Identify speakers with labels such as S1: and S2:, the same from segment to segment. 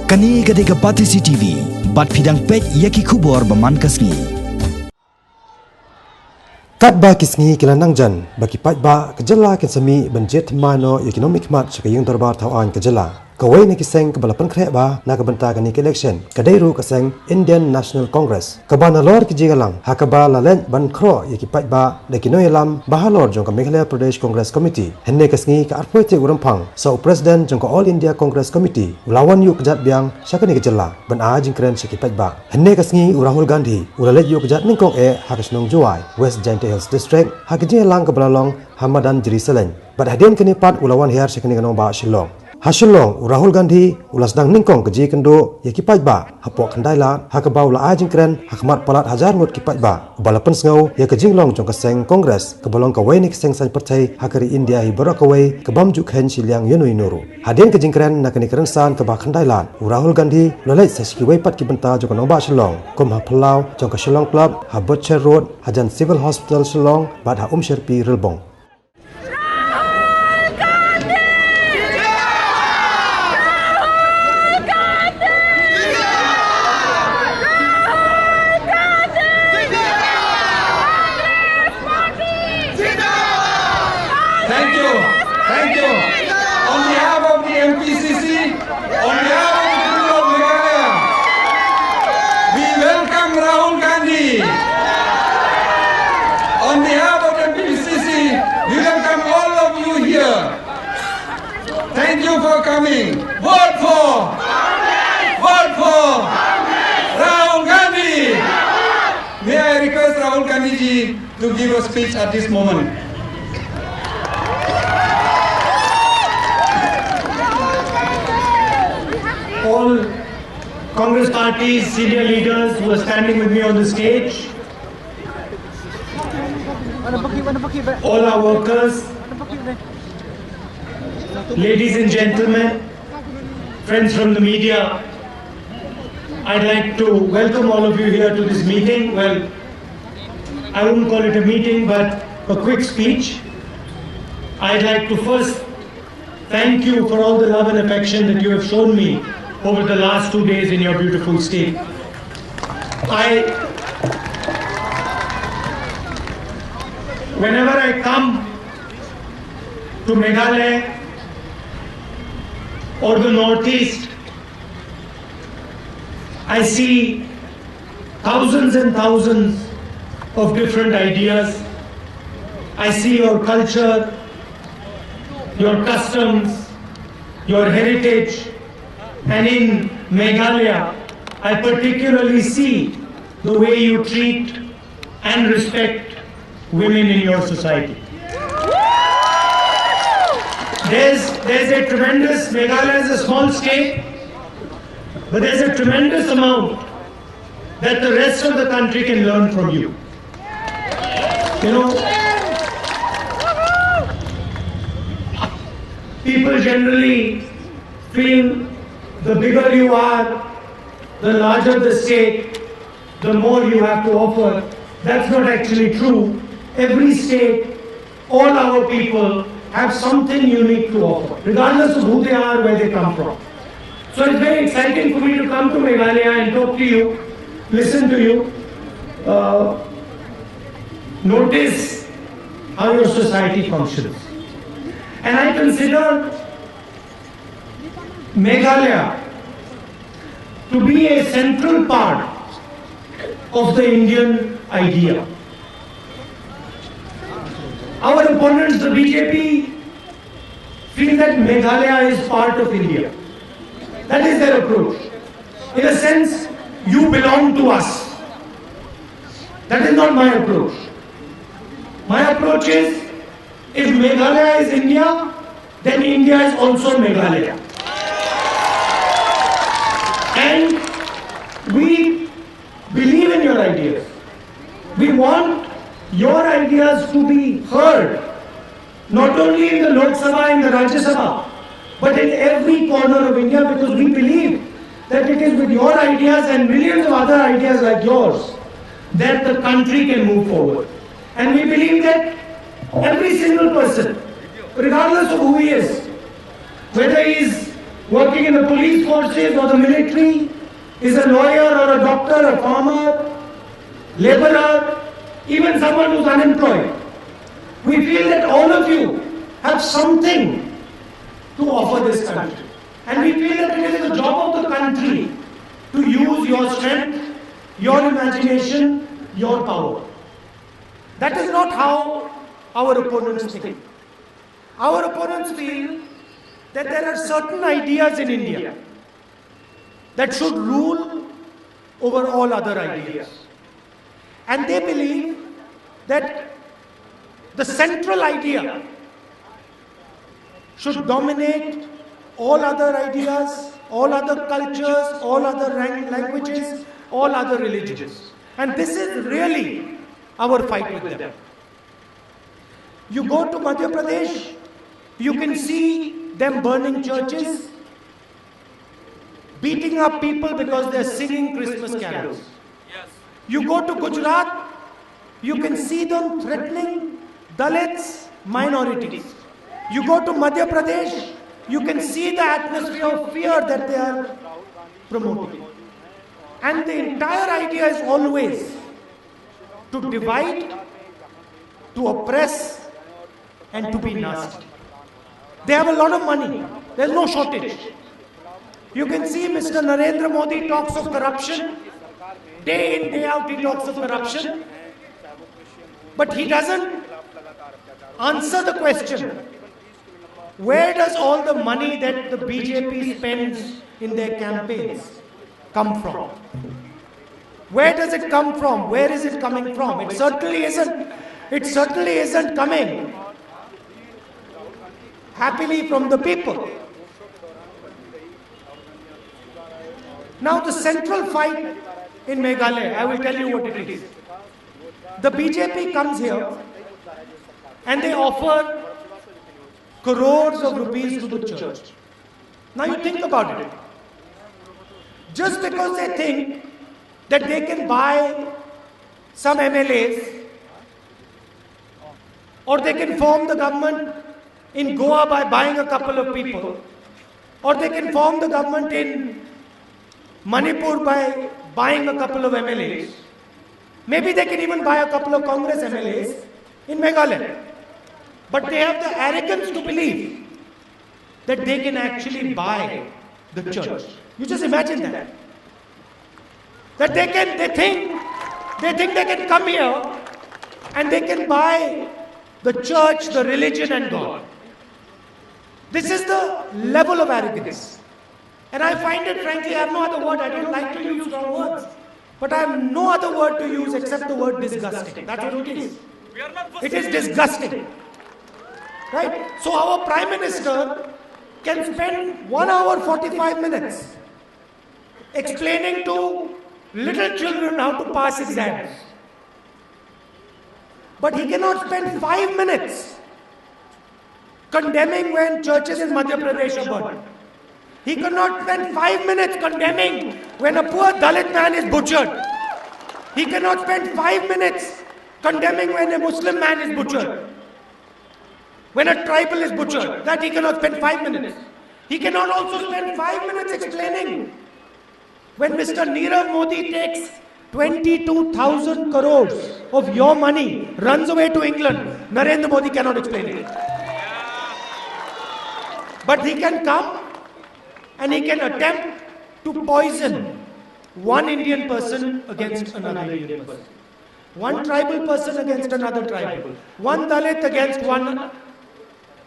S1: Kani gadega Patisi TV, bat fidang pek yaki kubor baman kasngi.
S2: Kat ba kisngi kilanang jan, baki pat ba kejala kinsami benjet mano economic mat sakayung darbar tawan kejala. Kawai ni kiseng kebalapan krek ba na kebenta kani election kadairu kaseng Indian National Congress. Kabana lor kijigalang hakaba lalen ban kro yaki pat ba dekino yalam bahalor jong ka Meghalaya Pradesh Congress Committee. Henne kisngi ka arpoite urampang so president jong ka All India Congress Committee ulawan yu kejat biang syakani kejala ban a jingkren syaki pat ba. Henne kisngi Rahul Gandhi ulalet yu kejat ningkong hakasnong juai West Jaintia Hills District hakijigalang kebalalong Hamadan Jerusalem. Bad hadian kini pat ulawan hiar syakani kanong ba Shillong. Hasilong Rahul Gandhi ulas dang ningkong keji kendo ya kipai ba hapok kandailat hakabau la ajing kren hakmat palat hajar ngut kipai ba balapan sengau ya kejinglong jong keseng kongres kebalong kawai ni keseng san partai hakari India hi barak kawai kebam juk hen siliang yunui nuru hadian kejing kren nak ni keren san kebah kandailat Rahul Gandhi lolai saski wai pat kibenta jong kanong ba Shillong kum ha Palau jong ka Shillong Club ha Butcher Road hajan Civil Hospital Shillong bad ha Sherpi Rilbong.
S3: Thank you. On behalf of the MPCC, on behalf of the people of Meghalaya, we welcome Rahul Gandhi. On behalf of the MPCC, we welcome all of you here. Thank you for coming. Vote for Rahul Gandhi. May I request Rahul Gandhi ji to give a speech at this moment.
S4: All Congress party's senior leaders who are standing with me on the stage, all our workers, ladies and gentlemen, friends from the media, I'd like to welcome all of you here to this meeting. Well, I wouldn't call it a meeting, but a quick speech. I'd like to first thank you for all the love and affection that you have shown me over the last 2 days in your beautiful state. Whenever I come to Meghalaya or the Northeast, I see thousands and thousands of different ideas. I see your culture, your customs, your heritage. And in Meghalaya, I particularly see the way you treat and respect women in your society. There's a tremendous, Meghalaya is a small state, but there's a tremendous amount that the rest of the country can learn from you. You know, people generally feel the bigger you are, the larger the state, the more you have to offer. That's not actually true. Every state, all our people have something unique to offer, regardless of who they are, where they come from. So it's very exciting for me to come to Meghalaya and talk to you, listen to you, notice how your society functions. And I consider Meghalaya to be a central part of the Indian idea. Our opponents, the BJP, feel that Meghalaya is part of India. That is their approach. In a sense, you belong to us. That is not my approach. My approach is, if Meghalaya is India, then India is also Meghalaya. And we believe in your ideas. We want your ideas to be heard, not only in the Lok Sabha and the Rajya Sabha, but in every corner of India, because we believe that it is with your ideas and millions of other ideas like yours that the country can move forward. And we believe that every single person, regardless of who he is, whether he is working in the police forces or the military, is a lawyer or a doctor, a farmer, laborer, even someone who's unemployed. We feel that all of you have something to offer this country. And we feel that it is the job of the country to use your strength, your imagination, your power. That is not how our opponents think. Our opponents feel that there are certain ideas in India that should rule over all other ideas. And they believe that the central idea should dominate all other ideas, all other cultures, all other languages, all other religions. And this is really our fight with them. You go to Madhya Pradesh, you can see them burning churches, beating up people because they're singing Christmas carols. You go to Gujarat, you can see them threatening Dalits, minorities. You go to Madhya Pradesh, you can see the atmosphere of fear that they are promoting. And the entire idea is always to divide, to oppress, and to be nasty. They have a lot of money. There's no shortage. You can see Mr. Narendra Modi talks of corruption. Day in, day out, he talks of corruption. But he doesn't answer the question, where does all the money that the BJP spends in their campaigns come from? Where does it come from? Where is it coming from? It certainly isn't coming happily from the people. Now the central fight in Meghalaya, I will tell you what it is. The BJP comes here and they offer crores of rupees to the church. Now you think about it. Just because they think that they can buy some MLAs or they can form the government in Goa by buying a couple of people, or they can form the government in Manipur by buying a couple of MLAs. Maybe they can even buy a couple of Congress MLAs in Meghalaya. But they have the arrogance to believe that they can actually buy the church. You just imagine that. That they think they can come here and they can buy the church, the religion and God. This is the level of arrogance. And I find it, frankly, I have no other word. I don't like to use strong words. But I have no other word to use except the word disgusting. That's what it is. It is disgusting. Right? So our Prime Minister can spend 1 hour 45 minutes explaining to little children how to pass exams. But he cannot spend 5 minutes condemning when churches in Madhya Pradesh are burned. He cannot spend 5 minutes condemning when a poor Dalit man is butchered. He cannot spend 5 minutes condemning when a Muslim man is butchered. When a tribal is butchered, that he cannot spend 5 minutes. He cannot also spend 5 minutes explaining when Mr. Nirav Modi takes 22,000 crores of your money, runs away to England. Narendra Modi cannot explain it. But he can come and he can attempt to poison one Indian person against another Indian person. One tribal person against another tribal. One Dalit against one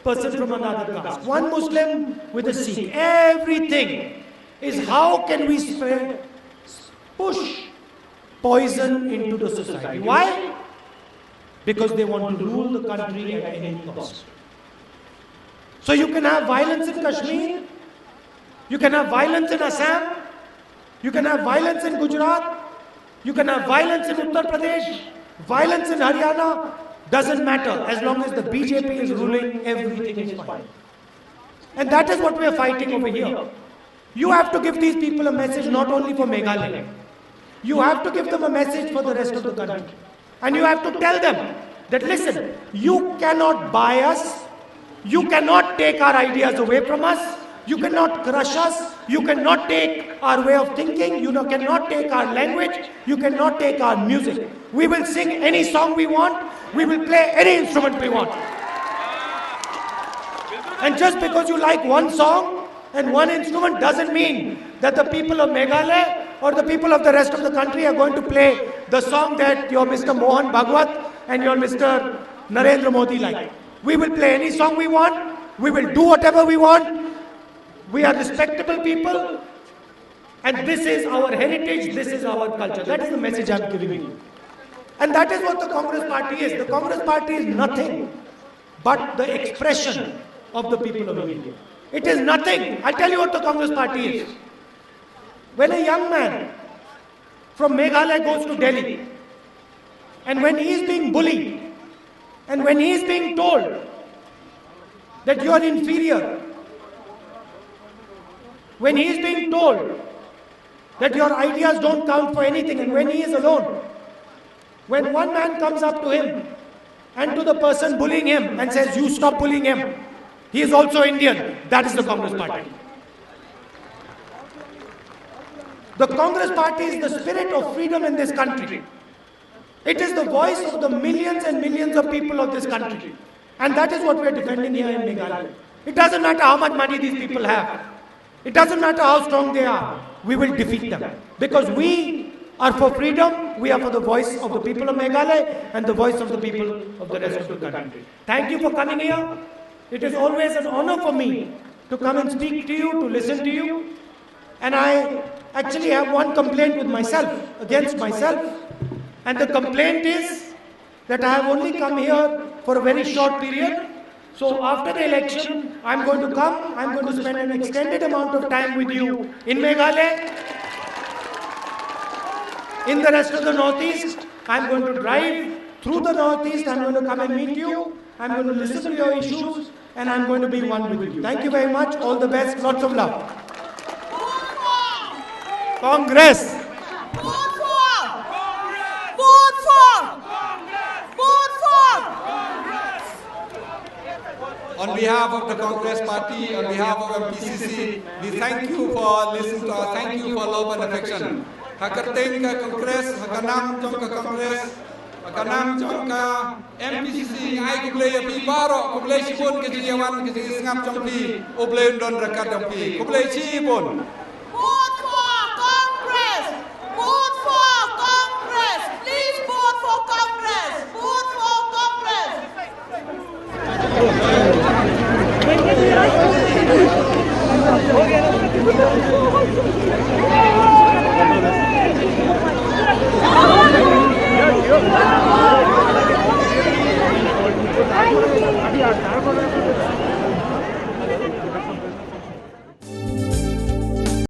S4: person from another caste. One Muslim with a Sikh. Everything is how can we push poison into the society. Why? Because they want to rule the country at any cost. So you can have violence in Kashmir, you can have violence in Assam, you can have violence in Gujarat, you can have violence in Uttar Pradesh, violence in Haryana, doesn't matter. As long as the BJP is ruling, everything is fine. And that is what we are fighting over here. You have to give these people a message not only for Meghalaya. You have to give them a message for the rest of the country. And you have to tell them that listen, you cannot buy us, you cannot take our ideas away from us, You cannot crush us. You cannot take our way of thinking. You cannot take our language. You cannot take our music. We will sing any song we want. We will play any instrument we want. And just because you like one song and one instrument doesn't mean that the people of Meghalaya or the people of the rest of the country are going to play the song that your Mr. Mohan Bhagwat and your Mr. Narendra Modi like. We will play any song we want. We will do whatever we want. We are respectable people. And this is our heritage. This is our culture. That is the message I am giving you. And that is what the Congress Party is. The Congress Party is nothing but the expression of the people of India. It is nothing. I'll tell you what the Congress Party is. When a young man from Meghalaya goes to Delhi, and when he is being bullied, and when he is being told that you are inferior, when he is being told that your ideas don't count for anything, and when he is alone, when one man comes up to him and to the person bullying him and says, you stop bullying him, he is also Indian. That is the Congress Party. The Congress Party is the spirit of freedom in this country. It is the voice of the millions and millions of people of this country. And that is what we are defending here in Meghalaya. It doesn't matter how much money these people have. It doesn't matter how strong they are. We will defeat them. Because we are for freedom. We are for the voice of the people of Meghalaya and the voice of the people of the rest of the country. Thank you for coming here. It is always an honor for me to come and speak to you, to listen to you. And I actually have one complaint with myself, against myself. And the complaint is that I have only come here for a very short period. So after the election, I'm going to come, I'm going to spend an extended amount of time with you in Meghalaya, in the rest of the Northeast. I'm going to drive through the Northeast, I'm going to come and meet you, I'm going to listen to your issues, and I'm going to be one with you. Thank you very much, all the best, lots of love. Congress!
S3: On behalf of the Congress Party, on behalf of MPCC, we thank you for listening to us. Thank you for love and affection. Hakating ka Congress, hakanam jong ka Congress, hakanam jong ka MPCC, ay kublay api baro, kublay sibon ke jiyawan ke jingap jong pi, oblay don rakat jong pi, kublay sibon.
S5: Vote for Congress! Vote for Congress! Please vote for Congress! Vote for Congress!
S4: Thank you.